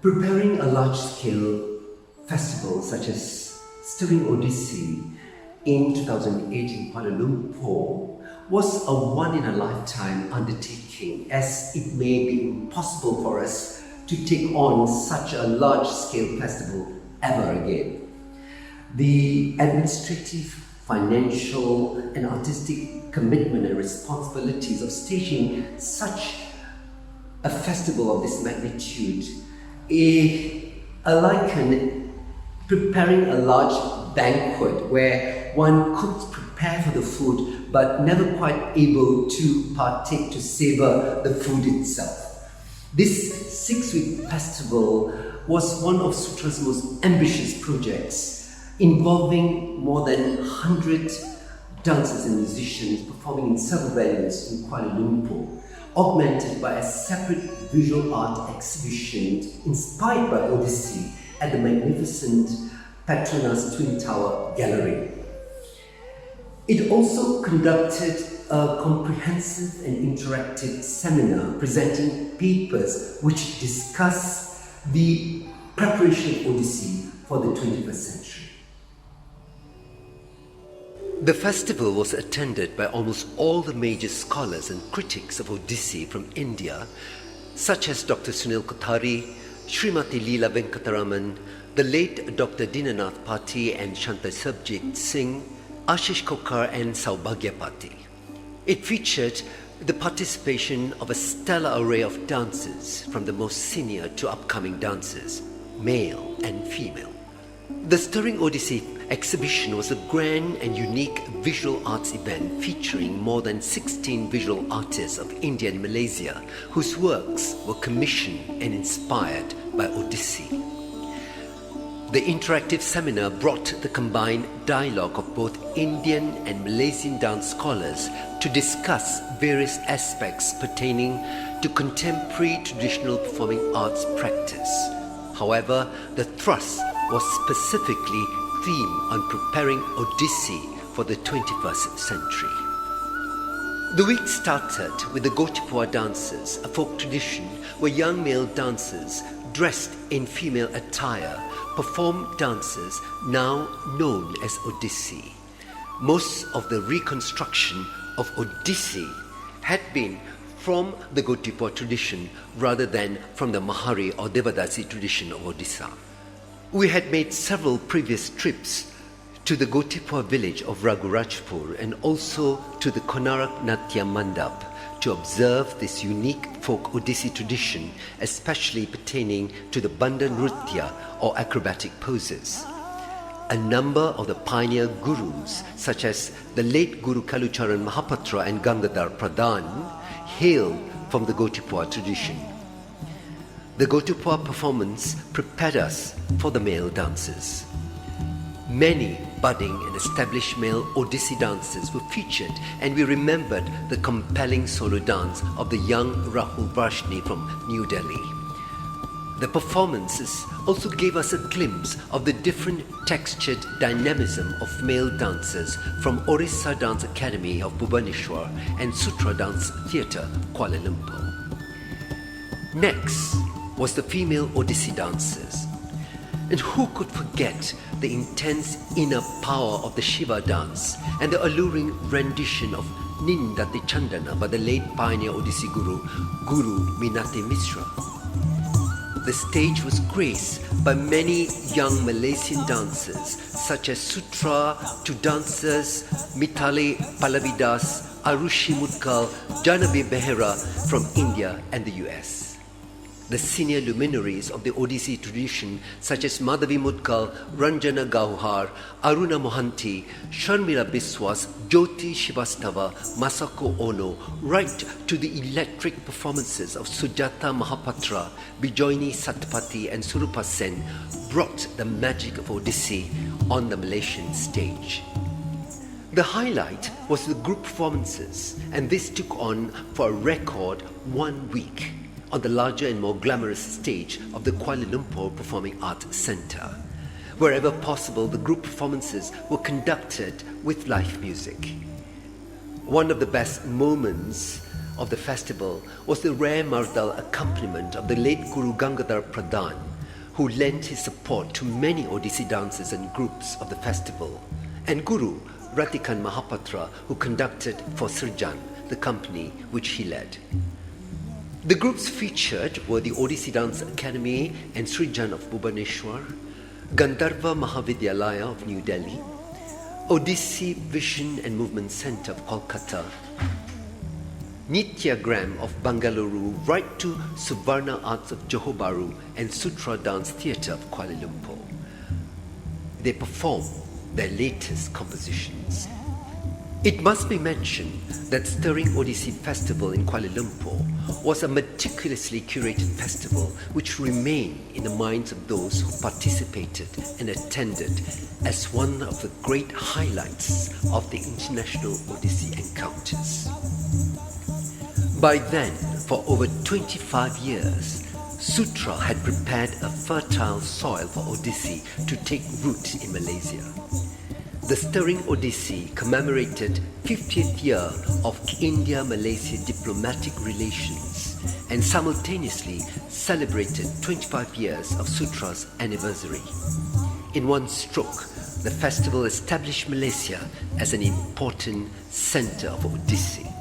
Preparing a large-scale festival such as Stirring Odissi in 2008 in Kuala Lumpur was a one-in-a-lifetime undertaking, as it may be impossible for us to take on such a large-scale festival ever again. The administrative, financial and artistic commitment and responsibilities of staging such a festival of this magnitude are likened preparing a large banquet where one could prepare for the food but never quite able to partake to savor the food itself. This 6-week festival was one of Sutra's most ambitious projects, involving more than 100 dancers and musicians performing in several venues in Kuala Lumpur, augmented by a separate visual art exhibition inspired by Odissi at the magnificent Petronas Twin Tower Gallery. It also conducted a comprehensive and interactive seminar presenting papers which discuss the preparation of Odissi for the 21st century. The festival was attended by almost all the major scholars and critics of Odissi from India, such as Dr. Sunil Kothari, Srimati Leela Venkataraman, the late Dr. Dinanath Pati and Shanta Sabjit Singh, Ashish Kokar and Saubhagya Pati. It featured the participation of a stellar array of dancers, from the most senior to upcoming dancers, male and female. The Stirring Odissi exhibition was a grand and unique visual arts event featuring more than 16 visual artists of India and Malaysia whose works were commissioned and inspired by Odissi. The interactive seminar brought the combined dialogue of both Indian and Malaysian dance scholars to discuss various aspects pertaining to contemporary traditional performing arts practice. However, the thrust was specifically themed on preparing Odissi for the 21st century. The week started with the Gotipua dances, a folk tradition where young male dancers dressed in female attire performed dances now known as Odissi. Most of the reconstruction of Odissi had been from the Gotipua tradition rather than from the Mahari or Devadasi tradition of Odisha. We had made several previous trips to the Gotipua village of Raghurajpur and also to the Konarak Natya Mandap to observe this unique folk Odissi tradition, especially pertaining to the Bandha Nritya or acrobatic poses. A number of the pioneer gurus, such as the late Guru Kalucharan Mahapatra and Gangadhar Pradhan, hailed from the Gotipua tradition. The Gotipua performance prepared us for the male dancers. Many budding and established male Odissi dancers were featured, and we remembered the compelling solo dance of the young Rahul Varshni from New Delhi. The performances also gave us a glimpse of the different textured dynamism of male dancers from Orissa Dance Academy of Bhubaneswar and Sutra Dance Theatre, Kuala Lumpur. Next was the female Odissi dancers. And who could forget the intense inner power of the Shiva dance and the alluring rendition of Nindati Chandana by the late pioneer Odissi Guru Minati Mishra. The stage was graced by many young Malaysian dancers such as Sutra to dancers Mithali Pallavidas, Arushi Mutkal, Janabi Behera from India and the US. The senior luminaries of the Odissi tradition such as Madhavi Mutkal, Ranjana Gauhar, Aruna Mohanty, Sharmila Biswas, Jyoti Shivastava, Masako Ono, right to the electric performances of Sujata Mahapatra, Bijoyini Satpati and Surupa Sen brought the magic of Odissi on the Malaysian stage. The highlight was the group performances, and this took on for a record 1 week on the larger and more glamorous stage of the Kuala Lumpur Performing Arts Centre. Wherever possible, the group performances were conducted with live music. One of the best moments of the festival was the rare Mardal accompaniment of the late Guru Gangadhar Pradhan, who lent his support to many Odissi dancers and groups of the festival, and Guru Ratikan Mahapatra, who conducted for Srirjan, the company which he led. The groups featured were the Odissi Dance Academy and Srirjan of Bhubaneswar, Gandharva Mahavidyalaya of New Delhi, Odissi Vision and Movement Centre of Kolkata, Nityagram of Bangalore, right to Suvarna Arts of Johor Bahru and Sutra Dance Theatre of Kuala Lumpur. They performed their latest compositions. It must be mentioned that Stirring Odissi Festival in Kuala Lumpur was a meticulously curated festival which remained in the minds of those who participated and attended as one of the great highlights of the international Odissi encounters. By then, for over 25 years, Sutra had prepared a fertile soil for Odissi to take root in Malaysia. The Stirring Odissi commemorated 50th year of India-Malaysia Diplomatic Relations and simultaneously celebrated 25 years of Sutra's anniversary. In one stroke, the festival established Malaysia as an important centre of Odissi.